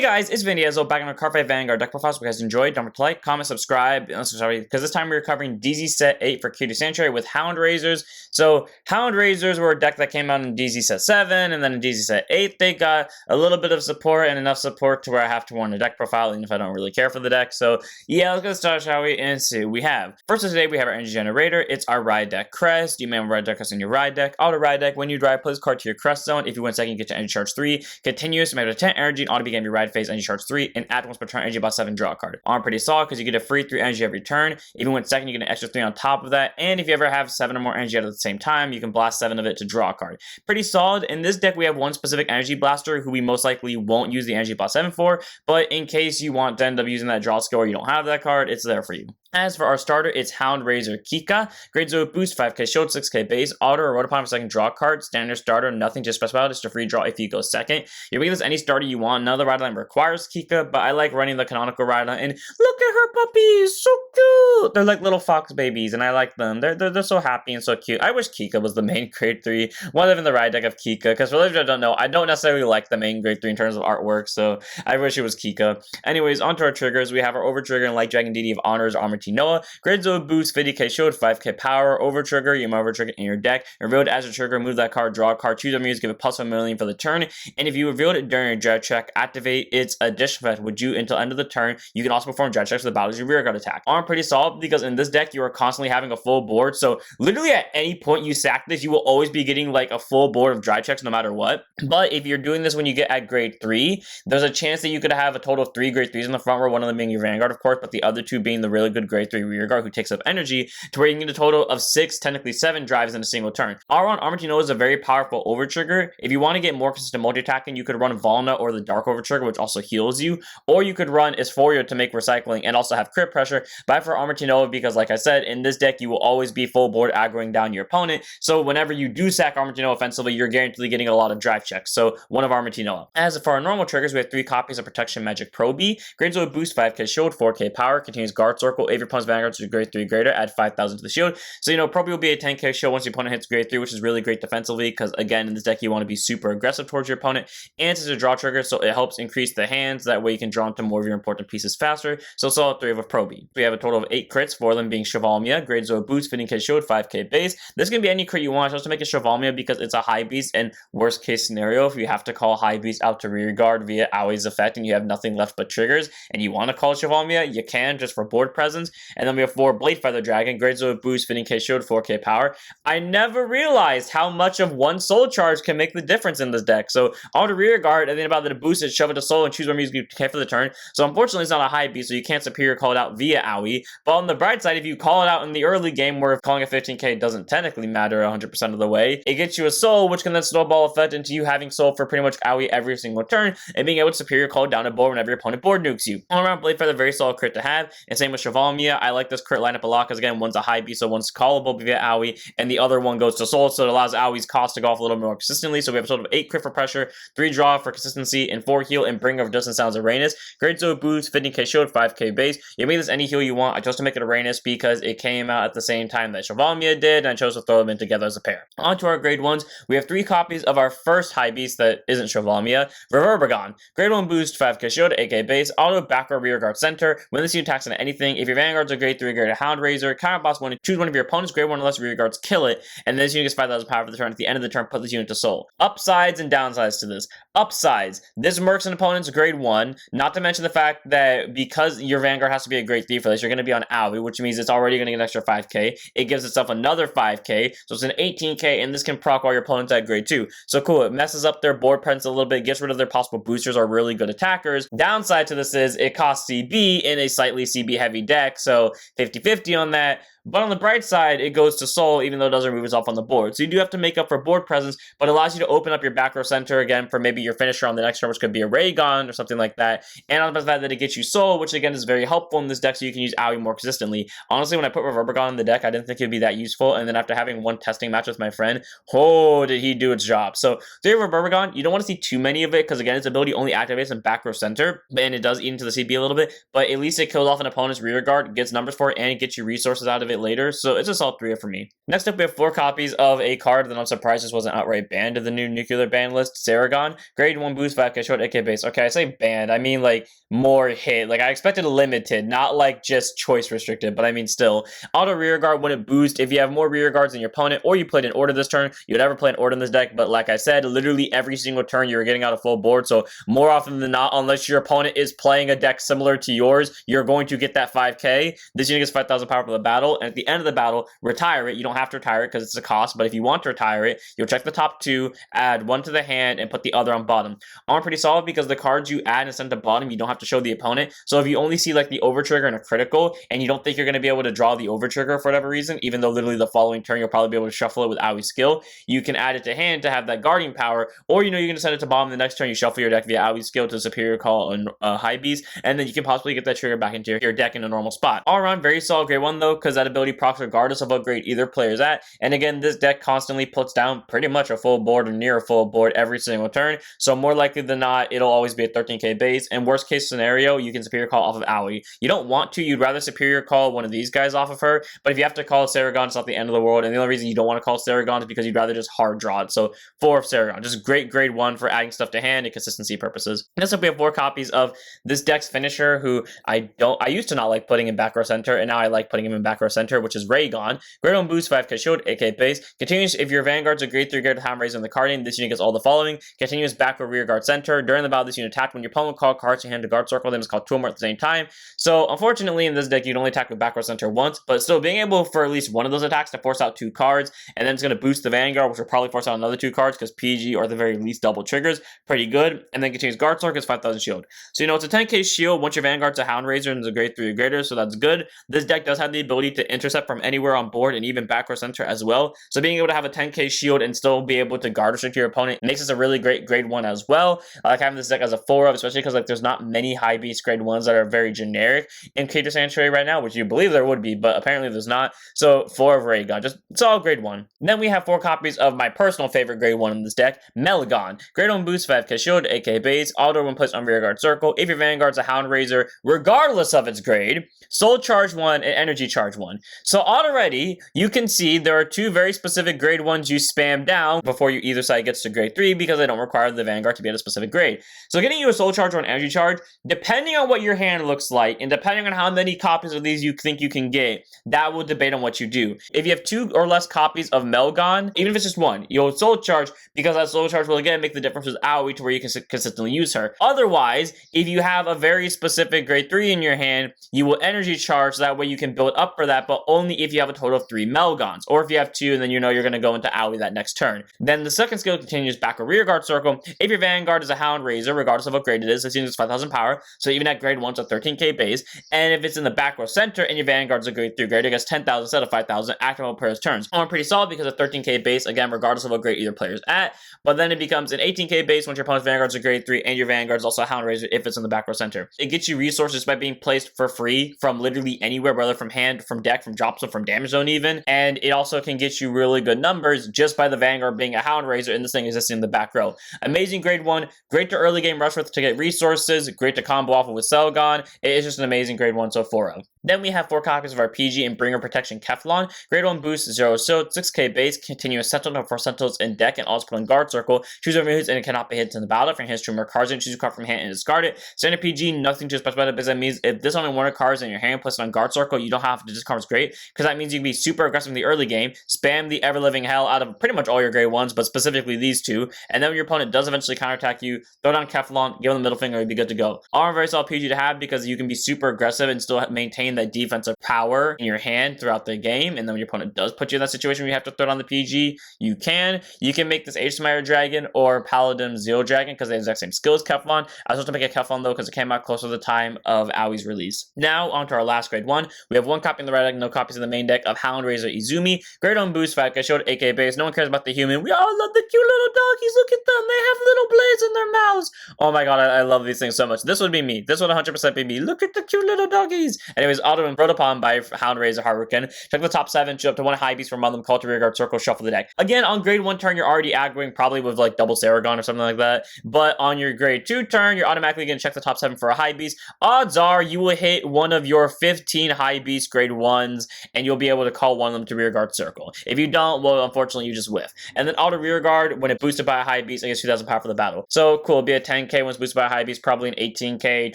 Hey guys, it's Vin Diesel back on our Card Fight Vanguard deck profiles. If you guys enjoyed, don't forget to like, comment, subscribe, because this time we're covering DZ Set 8 for Keter Sanctuary with Hound Razors. So, Hound Razors were a deck that came out in DZ Set 7, and then in DZ Set 8, they got a little bit of support, and enough support to where I have to warn the deck profile, even if I don't really care for the deck. So, yeah, let's get started, shall we? And see what we have. First of today, we have our Energy Generator. It's our Ride Deck Crest. You may have a Ride Deck Crest in your Ride Deck. Auto Ride Deck, when you drive, play this card to your Crest zone. If you win second, you get to Energy Charge 3. Continuous, you may have 10 energy, and auto begin your ride phase, Energy Charge 3. And add once per turn energy about 7, draw a card. Arm pretty solid because you get a free 3 energy every turn. If you win second, you get an extra 3 on top of that. And if you ever have 7 or more energy at the same time, you can blast 7 of it to draw a card. Pretty solid. In this deck, we have one specific energy blaster who we most likely won't use the energy blast 7 for, but in case you want to end up using that draw skill or you don't have that card, it's there for you. As for our starter, it's Hound Razor Kika. Grade 0 boost, 5k shield, 6k base, auto or upon second draw card. Standard starter, nothing to specify, just a free draw if you go second. You can make this any starter you want. None of the ride line requires Kika, but I like running the canonical ride line. And look at her puppies, so cute! They're like little fox babies, and I like them. They're so happy and so cute. I wish Kika was the main grade 3. One of them in the ride deck of Kika, because for those of you that don't know, I don't necessarily like the main grade 3 in terms of artwork, so I wish it was Kika. Anyways, onto our triggers. We have our Over Trigger and Light Dragon DD of Honors, Armor Noah. Grade 0 boost, 50k shield, 5k power, over trigger, you may over trigger in your deck. Revealed as a trigger, move that card, draw a card, choose a muse, give it plus 1 million for the turn. And if you revealed it during your draft check, activate its addition effect with you until end of the turn. You can also perform draft checks with the battle as your rear guard attack. Arm pretty solid because in this deck you are constantly having a full board. So literally at any point you sack this, you will always be getting like a full board of drive checks no matter what. But if you're doing this when you get at grade 3, there's a chance that you could have a total of 3 grade 3s in the front row, one of them being your Vanguard, of course, but the other 2 being the really good grade 3 rear guard who takes up energy, to where you can get a total of 6, technically 7 drives in a single turn. R1 Armor Noah is a very powerful over trigger. If you want to get more consistent multi-attacking, you could run Volna or the Dark over trigger, which also heals you, or you could run Isphoria to make recycling and also have crit pressure. But for Armor Noah, because like I said, in this deck you will always be full board aggroing down your opponent, so whenever you do sack Armor Noah offensively, you're guaranteed getting a lot of drive checks, so one of Armor Noah. As for our normal triggers, we have 3 copies of Protection Magic Proby. Grade 0 boost, 5k shield, 4k power, continues Guard Circle. If your opponent's Vanguard to grade 3 greater, add 5,000 to the shield. So, Proby will be a 10k shield once your opponent hits grade 3, which is really great defensively, because again, in this deck, you want to be super aggressive towards your opponent, and it's a draw trigger, so it helps increase the hands. That way you can draw into more of your important pieces faster. So, solid 3 of a Proby. We have a total of 8 crits, 4 of them being Chevalmia, grade 0 boost, 15k shield, 5k base. This can be any crit you want. Just to make it Chevalmia because it's a high beast, and worst case scenario, if you have to call high beast out to rear guard via Aui's effect and you have nothing left but triggers, and you want to call Chevalmia, you can, just for board presence. And then we have 4 Blade Feather Dragon, grade 0 boost, 15k shield, 4k power. I never realized how much of 1 soul charge can make the difference in this deck. So on the rear guard, and then about the boost it, shove it to soul and choose one music you can for the turn. So unfortunately it's not a high beast, so you can't superior call it out via Aoi. But on the bright side, if you call it out in the early game, where calling a 15k doesn't technically matter 100% of the way, it gets you a soul, which can then snowball effect into you having soul for pretty much Aoi every single turn, and being able to superior call down a board whenever your opponent board nukes you. All around, Blade Feather, very solid crit to have, and same with Chevalmia. I like this crit lineup a lot because again, one's a high beast, so one's callable via Aoi, and the other one goes to soul, so it allows Aoi's cost to go off a little more consistently. So we have a total of 8 crit for pressure, 3 draw for consistency, and 4 heal and Bringer of Dust and Sounds Uranus. Grade 0 boost, 15k shield, 5k base. You can make this any heal you want. I chose to make it Uranus because it came out at the same time that Chevalmia did, and I chose to throw them in together as a pair. On to our grade 1s, we have 3 copies of our first high beast that isn't Chevalmia, Reverbergon. Grade 1 boost, 5k shield, 8k base, auto back or rear guard center. When this unit attacks on anything, if your Vanguard's a grade 3 grade Hound Razor, counter boss 1, choose one of your opponent's grade 1 or less rear guards, kill it, and this unit gets 5,000 power for the turn. At the end of the turn, put this unit to soul. Upsides and downsides to this. Upsides, this mercs an opponent's grade 1, not to mention the fact that because your Vanguard has to be a grade 3 for this, you're going to be on Aoi, which means it's already going to get an extra 5k. It gives itself another 5k, so it's an 18k, and this can proc all your opponents at grade 2. So cool, it messes up their board presence a little bit, gets rid of their possible boosters or really good attackers. Downside to this is it costs CB in a slightly CB heavy deck, so 50-50 on that. But on the bright side, it goes to soul, even though it doesn't remove itself on the board. So you do have to make up for board presence, but it allows you to open up your back row center again for maybe your finisher on the next turn, which could be a Raygon or something like that. And on the fact that it gets you soul, which again is very helpful in this deck, so you can use Aoi more consistently. Honestly, when I put Reverbergon in the deck, I didn't think it'd be that useful, and then after having one testing match with my friend, oh, did he do its job. So, the Reverbergon, you don't want to see too many of it, because again, its ability only activates in back row center, and it does eat into the CP a little bit, but at least it kills off an opponent's rear guard, gets numbers for it, and it gets you resources out of it later, so it's a solid 3 for me. Next up, we have 4 copies of a card that I'm surprised just wasn't outright banned to the new nuclear ban list, Saragon. Grade 1 boost, 5k short, 8k base. Okay, I say banned, I mean like more hit. Like I expected limited, not like just choice restricted, but I mean still. Auto rear guard when it boosts, if you have more rear guards than your opponent, or you played an order this turn, you'd never play an order in this deck, but like I said, literally every single turn you're getting out a full board, so more often than not, unless your opponent is playing a deck similar to yours, you're going to get that 5k. This unit gets 5,000 power for the battle, and at the end of the battle, retire it. You don't have to retire it because it's a cost, but if you want to retire it, you'll check the top 2, add 1 to the hand, and put the other on bottom. Arm pretty solid because the cards you add and send to bottom, you don't have to show the opponent. So if you only see like the over trigger and a critical, and you don't think you're going to be able to draw the over trigger for whatever reason, even though literally the following turn you'll probably be able to shuffle it with Aoi's skill, you can add it to hand to have that guarding power, or you know you're going to send it to bottom the next turn, you shuffle your deck via Aoi's skill to Superior Call and High Beast, and then you can possibly get that trigger back into your deck in a normal spot. All around, very solid grade 1 though, because that ability procs regardless of what grade either player is at, and again, this deck constantly puts down pretty much a full board or near a full board every single turn, so more likely than not, it'll always be a 13k base, and worst case scenario, you can Superior Call off of Aoi. You don't want to, you'd rather Superior Call one of these guys off of her, but if you have to call Saragon, it's not the end of the world, and the only reason you don't want to call Saragon is because you'd rather just hard draw it, so 4 of Saragon, just great grade 1 for adding stuff to hand and consistency purposes. Next up, we have 4 copies of this deck's finisher, who I used to not like putting in back row center, and now I like putting him in back row center, which is Raygon. Grade 1 boost, 5k shield, 8k base. Continues if your Vanguard's a grade 3 grade with Hound Razor in the card name, this unit gets all the following. Continuous back row rear guard center. During the battle, this unit attacked when your opponent called cards in hand to guard circle them is called 2 or more at the same time. So unfortunately in this deck you'd only attack with back row center once, but still being able for at least one of those attacks to force out 2 cards, and then it's going to boost the Vanguard, which will probably force out another 2 cards because PG or at the very least double triggers, pretty good, and then continues guard circle, gets 5,000 shield. So you know it's a 10k shield once your Vanguard's a Hound Razor and is a grade 3 or greater, so that's good. This deck does have the ability to intercept from anywhere on board and even back row center as well, so being able to have a 10k shield and still be able to guard restrict your opponent makes this a really great grade 1 as well. I like having this deck as a 4 of, especially because like there's not many high beast grade 1s that are very generic in Keter Sanctuary right now, which you believe there would be, but apparently there's not. So 4 of Raygon, just it's all grade 1. Then we have 4 copies of my personal favorite grade 1 in this deck, Melgon. Grade 1 boost, 5k shield, 8k base, auto when placed on rear guard circle. If your Vanguard's a Hound Razor, regardless of its grade, Soul Charge 1 and Energy Charge 1. So already you can see there are 2 very specific grade 1s you spam down before you either side gets to grade 3 because they don't require the Vanguard to be at a specific grade. So getting you a Soul Charge or an Energy Charge, depending on what your hand looks like and depending on how many copies of these you think you can get, that will debate on what you do. If you have 2 or less copies of Melgon, even if it's just 1, you'll Soul Charge because that Soul Charge will again make the difference with Aoi to where you can consistently use her. Otherwise, if you have a very specific grade 3 in your hand, you will Energy Charge, so that way you can build up for that, but only if you have a total of 3 Melgons, or if you have 2 and then you know you're going to go into Aoi that next turn. Then the second skill continues back or rear guard circle. If your Vanguard is a Hound Razor, regardless of what grade it is, it seems it's 5,000 power, so even at grade 1 it's a 13k base, and if it's in the back row center and your Vanguard's a grade 3 grade, it gets 10,000 instead of 5,000 active on player's turns. I'm pretty solid because of 13k base, again, regardless of what grade either player's at, but then it becomes an 18k base once your opponent's Vanguard's a grade 3 and your Vanguard's also a Hound Razor if it's in the back row center. It gets you resources by being placed for free from literally anywhere, whether from hand, from deck, from drop zone, from damage zone even, and it also can get you really good numbers just by the Vanguard being a Hound Razor and this thing existing in the back row. Amazing grade 1, great to early game rush with to get resources, great to combo off with Selgon. It is just an amazing grade 1, so 4 of. Then we have 4 copies of our PG and Bringer Protection Keflon. Grade 1 boost, 0 shield, 6k base, continuous sentinel for sentinels in deck and also put on guard circle. Choose over hits and it cannot be hit in the battle. If your hand more cards and choose a card from hand and discard it. Standard PG, nothing too special about it, because that means if this only one of cards in your hand placed on guard circle, you don't have to discard. It's great, because that means you can be super aggressive in the early game, spam the ever-living hell out of pretty much all your grade 1s, but specifically these 2, and then when your opponent does eventually counterattack you, throw down Keflon, give them the middle finger, you'd be good to go. All very solid PG to have because you can be super aggressive and still maintain that defensive power in your hand throughout the game, and then when your opponent does put you in that situation where you have to throw it on the PG, you can make this Aegis Dragon or Paladin Zeal Dragon because they have the exact same skill as Keflon. I was supposed to make a Keflon though because it came out close to the time of Aoi's release. Now on to our last grade 1. We have 1 copy in the red deck, no copies in the main deck of Hound Razor Izumi. Grade 1 boost, 5k shield, 8k base. No one cares about the human. We all love the cute little doggies. Look at them. They have little blades in their mouths. Oh my god, I love these things so much. This would be me. This would 100% be me. Look at the cute little doggies. Anyways, is auto and Protopon by Hound Razor Haruken. Check the top 7, choose up to 1 high beast from them, call to rear guard circle, shuffle the deck. Again, on grade 1 turn, you're already aggroing probably with like double Saragon or something like that, but on your grade 2 turn, you're automatically going to check the top 7 for a high beast. Odds are you will hit one of your 15 high beast grade 1s, and you'll be able to call one of them to rear guard circle. If you don't, well, unfortunately, you just whiff. And then auto rear guard, when it boosted by a high beast, I guess 2,000 power for the battle. So cool, it'll be a 10k when it's boosted by a high beast, probably an 18k,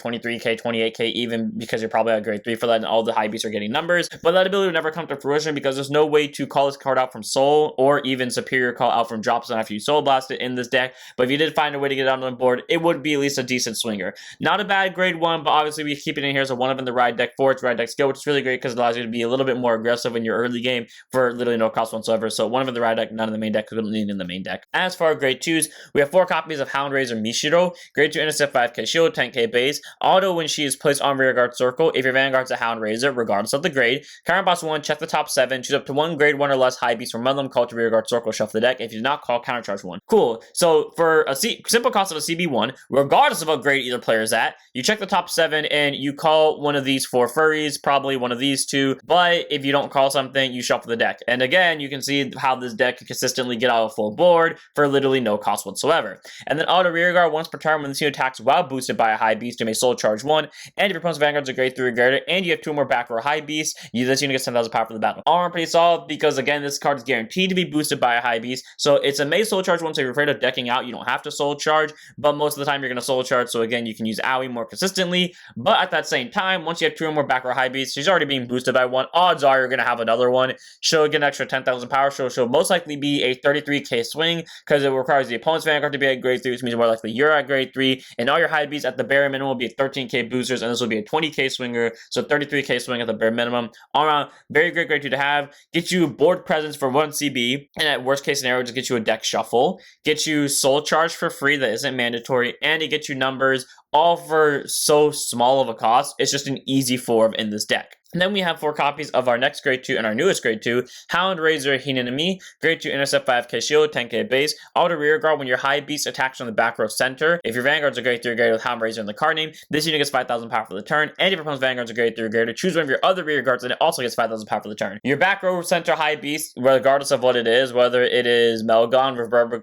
23k, 28k, even because you're probably at grade 3 for that, and all the high beasts are getting numbers. But that ability will never come to fruition because there's no way to call this card out from soul, or even superior call out from drops after you soul blast it in this deck. But if you did find a way to get it on the board, it would be at least a decent swinger. Not a bad grade 1, but obviously we keep it in here as a 1 of in the ride deck for its ride deck skill, which is really great because it allows you to be a little bit more aggressive in your early game for literally no cost whatsoever. So 1 of in the ride deck, none in the main deck, because we don't need it in the main deck. As for our grade 2s, we have 4 copies of Hound Razor Mishiro. Grade 2 intercept 5k shield, 10k base. Auto when she is placed on rear guard circle. If your Vanguard's a Hound Razor, regardless of the grade. Current boss 1, check the top 7, choose up to 1 grade 1 or less high beast from one of them, call to rear guard circle, shuffle the deck. If you do not call, countercharge 1. Cool. So for a simple cost of a CB1, regardless of what grade either player is at, you check the top 7 and you call one of these 4 furries, probably one of these 2. But if you don't call something, you shuffle the deck. And again, you can see how this deck can consistently get out a full board for literally no cost whatsoever. And then auto rear guard once per turn when the team attacks while boosted by a high beast, you may soul charge 1. And if your opponent's Vanguard's a grade 3 or greater, and you have 2 more back row high beasts, this unit gets 10,000 power for the battle. All around pretty solid because again, this card is guaranteed to be boosted by a high beast. So it's a may soul charge once you're afraid of decking out. You don't have to soul charge, but most of the time you're going to soul charge. So again, you can use Aoi more consistently. But at that same time, once you have 2 or more back row high beasts, she's already being boosted by 1. Odds are you're going to have another one. She'll get an extra 10,000 power. She'll most likely be a 33k swing because it requires the opponent's Vanguard to be at grade 3, which means more likely you're at grade 3. And all your high beasts at the bare minimum will be 13k boosters, and this will be a 20k swinger. So 33k swing at the bare minimum. All around, very great grade 2 to have. Get you board presence for 1 CB, and at worst case scenario, just get you a deck shuffle. Get you soul charge for free that isn't mandatory, and it gets you numbers all for so small of a cost. It's just an easy 4 in this deck. And then we have 4 copies of our next grade 2 and our newest grade 2, Hound Razor Hinenami. Grade 2 intercept 5k shield, 10k base. Auto rear guard when your high beast attacks from the back row center. If your Vanguard's a grade 3 or greater with Hound Razor in the card name, this unit gets 5,000 power for the turn. And if your opponent's Vanguard's a grade 3 or greater, choose one of your other rear guards and it also gets 5,000 power for the turn. Your back row center high beast, regardless of what it is, whether it is Melgon,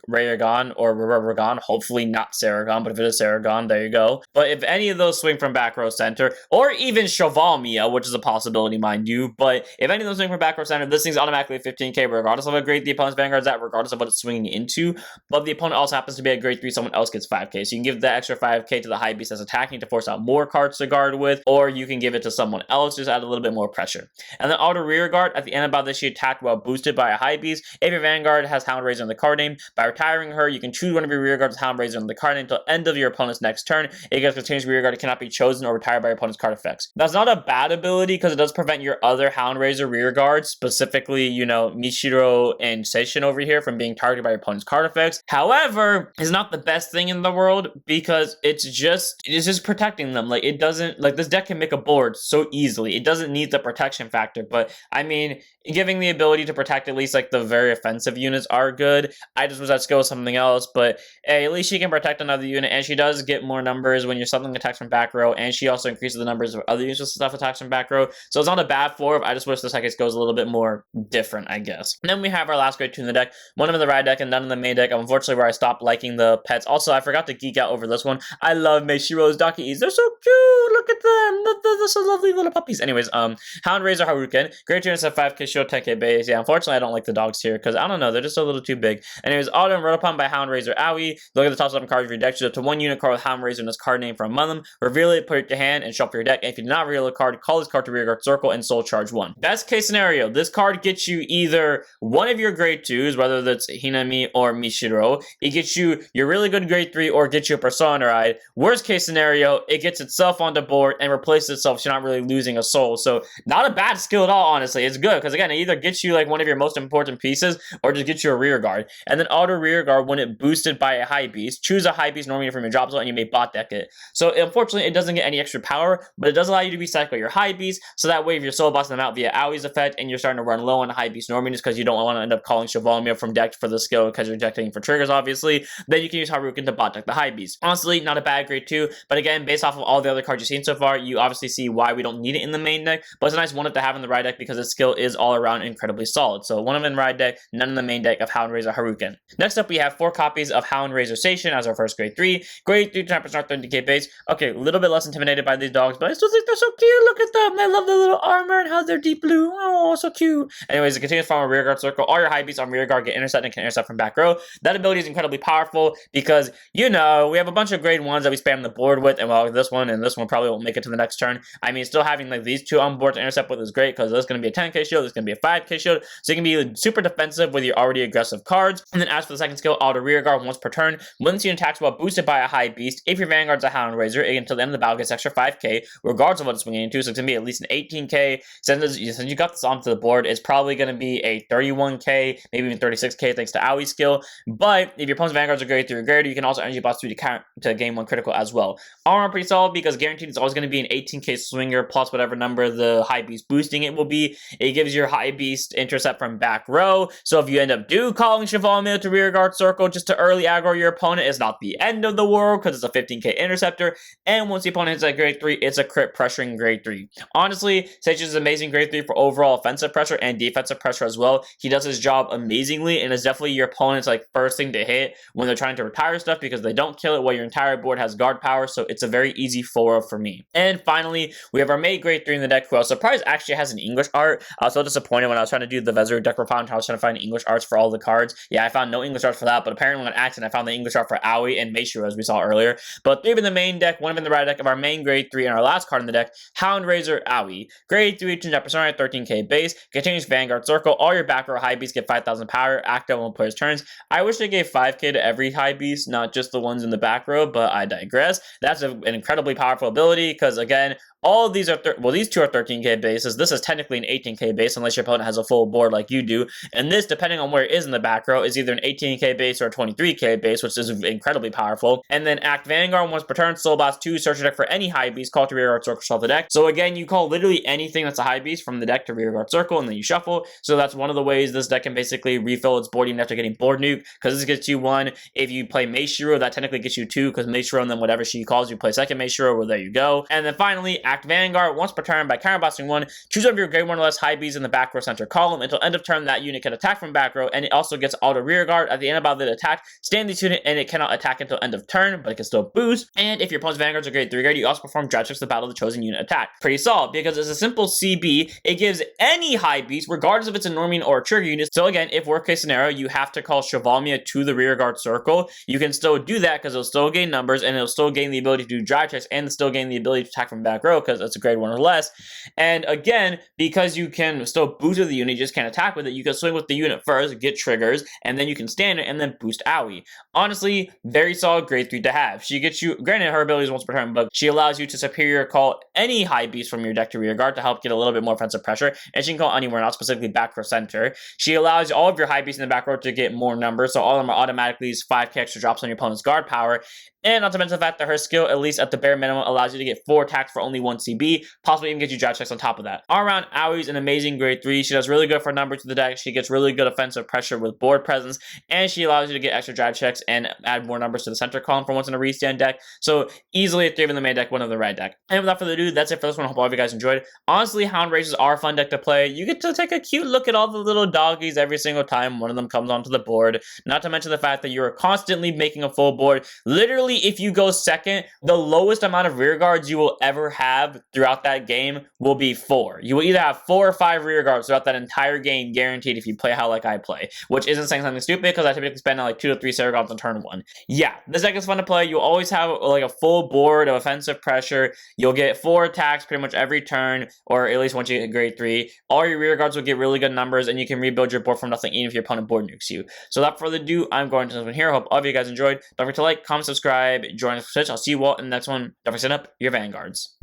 Rayagon, or Reverbergon, hopefully not Saragon, but if it is Saragon, there you go. But if any of those swing from back row center, or even Chevalmia, which is a possibility, mind you, but if any of those swing from back row center, this thing's automatically 15k, regardless of what grade the opponent's Vanguard's at, regardless of what it's swinging into. But the opponent also happens to be at grade 3, someone else gets 5k. So you can give that extra 5k to the high beast that's attacking to force out more cards to guard with, or you can give it to someone else, just add a little bit more pressure. And then auto rear guard, at the end of battle, she attacked while boosted by a high beast. If your Vanguard has Hound Razor in the card name, by retiring her, you can choose one of your rear guards with Hound Razor in the card name until end of your opponent's next turn. It gets continuous rear guard, it cannot be chosen or retired by your opponent's card effects. That's not a bad ability because it does prevent your other Hound Razor rear guards, specifically, you know, Mishiro and Seishin over here, from being targeted by your opponent's card effects. However, it's not the best thing in the world because it's just protecting them. Like, it doesn't, like, this deck can make a board so easily. It doesn't need the protection factor, but I mean, giving the ability to protect at least like the very offensive units are good. I just wish that skill was something else, but hey, at least she can protect another unit, and she does get more numbers when you're something attacks from back row, and she also increases the numbers of other units with stuff attacks from back row. So it's not a bad 4. I just wish the second goes a little bit more different, I guess. And then we have our last grade 2 in the deck, one of them in the ride deck and none in the main deck. Unfortunately, where I stopped liking the pets. Also, I forgot to geek out over this one. I love Meishiro's Daki's. They're so cute. Look at them. They're so lovely little puppies. Anyways, Hound Razor Haruken. Grade 2 intercept 5k shield, 10k base. Yeah, unfortunately, I don't like the dogs here because I don't know. They're just a little too big. Anyways, auto and Rotopon by Hound Razor Aoi. Look at the top 7 cards of your deck. Choose up to 1 unit card with Hound Razor in this card name from among them. Reveal it, put it to hand, and shuffle your deck. And if you do not reveal a card, call this card to rear guard circle and soul charge 1. Best case scenario, this card gets you either one of your grade 2s, whether that's Hinami or Mishiro. It gets you your really good grade 3 or gets you a Persona ride. Worst case scenario, it gets itself on the board and replaces itself, so you're not really losing a soul. So not a bad skill at all, honestly. It's good because again, it either gets you like one of your most important pieces or just gets you a rear guard. And then auto rear guard when it boosted by a high beast. Choose a high beast normally from your drop zone and you may bot deck it. So unfortunately, it doesn't get any extra power, but it does allow you to recycle your high beast. so that way if you're solo bossing them out via Aui's effect and you're starting to run low on high beast normies because you don't want to end up calling Chevalmia from deck for the skill because you're decking for triggers, obviously, then you can use Haruken to bot deck the high beast. Honestly, not a bad grade 2, but again, based off of all the other cards you've seen so far, you obviously see why we don't need it in the main deck, but it's a nice one to have in the ride deck because its skill is all around incredibly solid. So one of them in ride deck, none in the main deck of Hound Razor Haruken. Next up, we have 4 copies of Hound Razor Station as our first grade 3. Grade 3 10% 30k base. Okay, a little bit less intimidated by these dogs, but I still think they're so cute. Look at them. I love the little armor and how they're deep blue. Oh, so cute. Anyways, it continues from a rear guard circle. All your high beats on rear guard get intercepted and can intercept from back row. That ability is incredibly powerful because, you know, we have a bunch of grade 1s that we spam the board with, and well, this one and this one probably won't make it to the next turn. I mean, still having like these 2 on board to intercept with is great because this is going to be a 10k shield, this is going to be a 5k shield, so you can be super defensive with your already aggressive cards. And then as for the second skill, auto rear guard once per turn. Once you attacks while boosted by a high beast, if your Vanguard's a Hound Razor, until the end of the battle gets extra 5k, regardless of what it's swinging into, so it's going to be at least an 18k. Since you got this onto the board, it's probably going to be a 31k, maybe even 36k thanks to Aui's skill. But if your opponent's Vanguards are grade 3 or greater, you can also energy boss 3 to gain 1 critical as well. Armor pretty solid because guaranteed it's always going to be an 18k swinger plus whatever number the high beast boosting it will be. It gives your high beast intercept from back row, so if you end up calling Chevalmia to rear guard circle just to early aggro your opponent, it's not the end of the world because it's a 15k interceptor, and once the opponent hits at grade 3, it's a crit pressuring grade 3. Honestly, Sage is amazing grade 3 for overall offensive pressure and defensive pressure as well. He does his job amazingly, and is definitely your opponent's like first thing to hit when they're trying to retire stuff because they don't kill it while your entire board has guard power, so it's a very easy 4 for me. And finally, we have our May grade 3 in the deck, who I was surprised actually has an English art. I was so disappointed when I was trying to do the Vezir deck refound, I was trying to find English arts for all the cards. Yeah, I found no English arts for that, but apparently on accident I found the English art for Aoi and Meishiro as we saw earlier. But 3 in the main deck, 1 in the right deck of our main grade 3, and our last card in the deck, Hound Razor Aoi. Grade 3, 2% 13k base, continues Vanguard Circle. All your back row high beasts get 5,000 power, active on player's turns. I wish they gave 5k to every high beast, not just the ones in the back row, but I digress. That's an incredibly powerful ability because, again, all of these are, these 2 are 13k bases. This is technically an 18k base unless your opponent has a full board like you do. And this, depending on where it is in the back row, is either an 18k base or a 23k base, which is incredibly powerful. And then Act Vanguard once per turn, Soul Blast 2, search your deck for any high beast, call to rear guard circle, shuffle the deck. So again, you call literally anything that's a high beast from the deck to rear guard circle, and then you shuffle. So that's one of the ways this deck can basically refill its board even after getting board nuke, because this gets you 1. If you play Meishiro, that technically gets you 2, because Meishiro and then whatever she calls, you play second Meishiro, well there you go. And then finally, Act Vanguard once per turn by counterblasting 1, choose one of your grade 1 or less high beasts in the back row center column. Until end of turn, that unit can attack from back row, and it also gets auto rear guard. At the end of battle, it attack, stand this unit, and it cannot attack until end of turn, but it can still boost. And if your opponent's Vanguards are grade 3 grade, you also perform drive checks to the battle of the chosen unit attack. Pretty solid, because it's a simple CB. It gives any high beast, regardless if it's a Normian or a trigger unit. So again, if worst case scenario, you have to call Chevalmia to the rear guard circle, you can still do that because it'll still gain numbers, and it'll still gain the ability to do drive checks, and still gain the ability to attack from back row because it's a grade 1 or less. And again, because you can still boost with the unit, you just can't attack with it, you can swing with the unit first, get triggers, and then you can stand it and then boost Aoi. Honestly, very solid grade 3 to have. She gets you, granted her ability is once per turn, but she allows you to superior call any high beast from your deck to rear guard to help get a little bit more offensive pressure, and she can call anywhere, not specifically back row center. She allows all of your high beasts in the back row to get more numbers, so all of them are automatically 5k extra drops on your opponent's guard power. And not to mention the fact that her skill, at least at the bare minimum, allows you to get 4 attacks for only 1 CB, possibly even get you drive checks on top of that. All around, Aoi's an amazing grade 3. She does really good for numbers to the deck. She gets really good offensive pressure with board presence, and she allows you to get extra drive checks and add more numbers to the center column for once in a restand deck. So easily a 3 in the main deck, 1 of the right deck. And without further ado, that's it for this one. I hope all of you guys enjoyed. Honestly, Hound Razors are a fun deck to play. You get to take a cute look at all the little doggies every single time one of them comes onto the board. Not to mention the fact that you're constantly making a full board. Literally, if you go second, the lowest amount of rear guards you will ever have throughout that game will be 4. You will either have 4 or 5 rear guards throughout that entire game, guaranteed, if you play how like I play, which isn't saying something stupid because I typically spend like 2 to 3 Ceragons on turn 1. Yeah, this deck is fun to play. You'll always have like a full board of offensive pressure. You'll get 4 attacks pretty much every turn, or at least once you get grade 3. All your rear guards will get really good numbers, and you can rebuild your board from nothing even if your opponent board nukes you. So without further ado, I'm going to this one here. I hope all of you guys enjoyed. Don't forget to like, comment, subscribe, join us for Twitch. I'll see you all in the next one. Don't forget to set up your Vanguards.